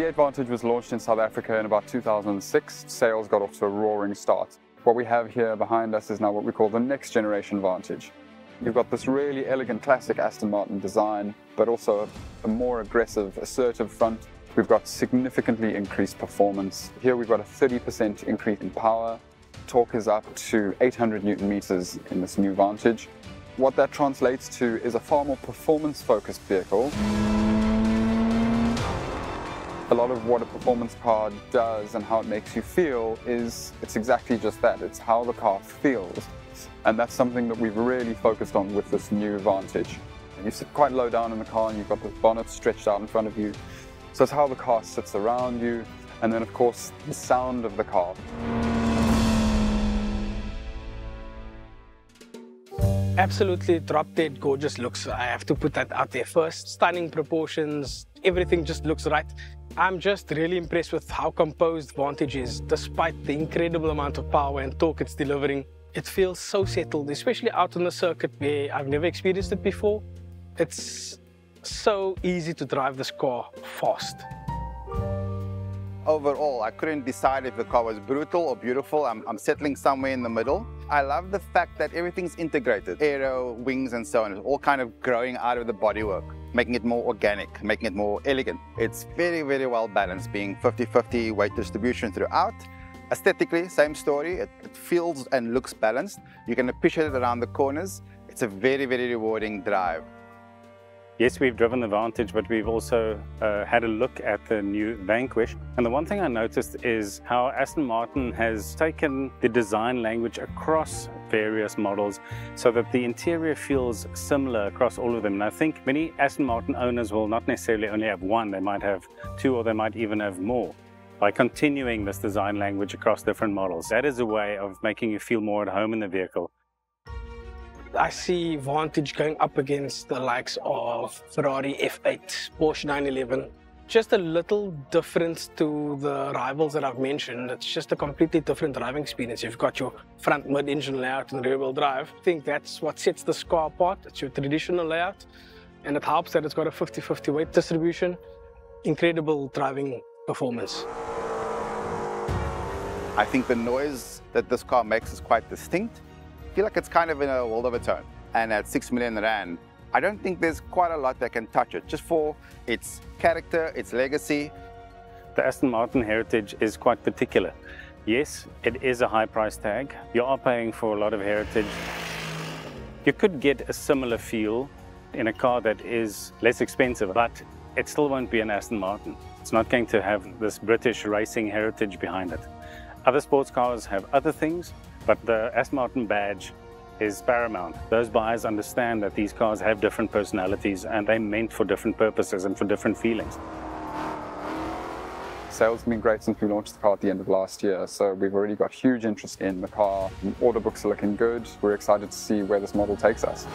V8 Vantage was launched in South Africa in about 2006. Sales got off to a roaring start. What we have here behind us is now what we call the next generation Vantage. You've got this really elegant classic Aston Martin design, but also a more aggressive, assertive front. We've got significantly increased performance. Here we've got a 30% increase in power. Torque is up to 800 Newton meters in this new Vantage. What that translates to is a far more performance-focused vehicle. A lot of what a performance car does and how it makes you feel it's exactly just that. It's how the car feels. And that's something that we've really focused on with this new Vantage. You sit quite low down in the car and you've got the bonnet stretched out in front of you. So it's how the car sits around you, and then of course the sound of the car. Absolutely drop-dead gorgeous looks. I have to put that out there first. Stunning proportions, everything just looks right. I'm just really impressed with how composed Vantage is, despite the incredible amount of power and torque it's delivering. It feels so settled, especially out on the circuit where I've never experienced it before. It's so easy to drive this car fast. Overall, I couldn't decide if the car was brutal or beautiful. I'm settling somewhere in the middle. I love the fact that everything's integrated. Aero, wings and so on, it's all kind of growing out of the bodywork, making it more organic, making it more elegant. It's very, very well balanced, being 50-50 weight distribution throughout. Aesthetically, same story. It feels and looks balanced. You can appreciate it around the corners. It's a very, very rewarding drive. Yes, we've driven the Vantage, but we've also had a look at the new Vanquish. And the one thing I noticed is how Aston Martin has taken the design language across various models so that the interior feels similar across all of them. And I think many Aston Martin owners will not necessarily only have one, they might have two, or they might even have more. By continuing this design language across different models, that is a way of making you feel more at home in the vehicle. I see Vantage going up against the likes of Ferrari F8, Porsche 911. Just a little difference to the rivals that I've mentioned. It's just a completely different driving experience. You've got your front mid-engine layout and rear-wheel drive. I think that's what sets this car apart. It's your traditional layout, and it helps that it's got a 50-50 weight distribution. Incredible driving performance. I think the noise that this car makes is quite distinct. I feel like it's kind of in a world of its own. And at 6 million rand, I don't think there's quite a lot that can touch it, just for its character, its legacy. The Aston Martin heritage is quite particular. Yes, it is a high price tag. You are paying for a lot of heritage. You could get a similar feel in a car that is less expensive, but it still won't be an Aston Martin. It's not going to have this British racing heritage behind it. Other sports cars have other things, but the Aston Martin badge is paramount. Those buyers understand that these cars have different personalities and they're meant for different purposes and for different feelings. Sales have been great since we launched the car at the end of last year, so we've already got huge interest in the car. Order books are looking good. We're excited to see where this model takes us.